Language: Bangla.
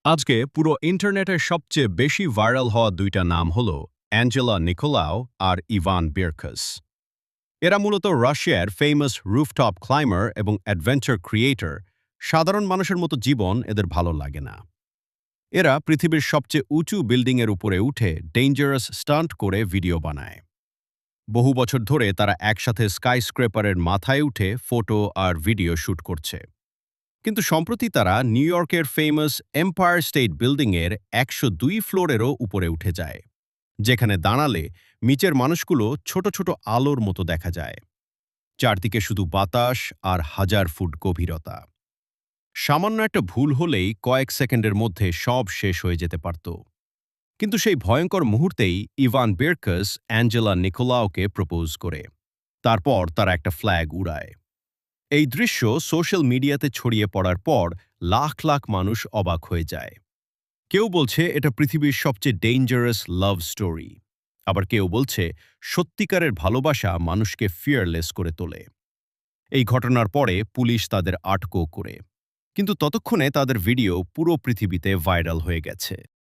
আজকে পুরো ইন্টারনেটের সবচেয়ে বেশি ভাইরাল হওয়া দুইটা নাম হল অ্যাঞ্জেলা নিকোলাও আর ইভান বিরকাস। এরা মূলত রাশিয়ার ফেমাস রুফটপ ক্লাইমার এবং অ্যাডভেঞ্চার ক্রিয়েটর। সাধারণ মানুষের মতো জীবন এদের ভালো লাগে না। এরা পৃথিবীর সবচেয়ে উঁচু বিল্ডিংয়ের উপরে উঠে ডেঞ্জারাস স্টান্ট করে ভিডিও বানায়। বহু বছর ধরে তারা একসাথে স্কাইস্ক্রেপারের মাথায় উঠে ফটো আর ভিডিও শ্যুট করছে। কিন্তু সম্প্রতি তারা নিউ ইয়র্কের ফেমাস এম্পায়ার স্টেট বিল্ডিংয়ের ১০২ ফ্লোরেরও উপরে উঠে যায়, যেখানে দাঁড়ালে নিচের মানুষগুলো ছোট ছোট আলোর মতো দেখা যায়। চারদিকে শুধু বাতাস আর হাজার ফুট গভীরতা। সামান্য একটা ভুল হলেই কয়েক সেকেন্ডের মধ্যে সব শেষ হয়ে যেতে পারত। কিন্তু সেই ভয়ঙ্কর মুহূর্তেই ইভান বিরকাস অ্যাঞ্জেলা নিকোলাওকে প্রপোজ করে। তারপর তারা একটা ফ্ল্যাগ উড়ায়। এই দৃশ্য সোশ্যাল মিডিয়াতে ছড়িয়ে পড়ার পর লাখ লাখ মানুষ অবাক হয়ে যায়। কেউ বলছে এটা পৃথিবীর সবচেয়ে ডেঞ্জারাস লাভ স্টোরি, আবার কেউ বলছে সত্যিকারের ভালোবাসা মানুষকে ফিয়ারলেস করে তোলে। এই ঘটনার পরে পুলিশ তাদের আটকও করে, কিন্তু ততক্ষণে তাদের ভিডিও পুরো পৃথিবীতে ভাইরাল হয়ে গেছে।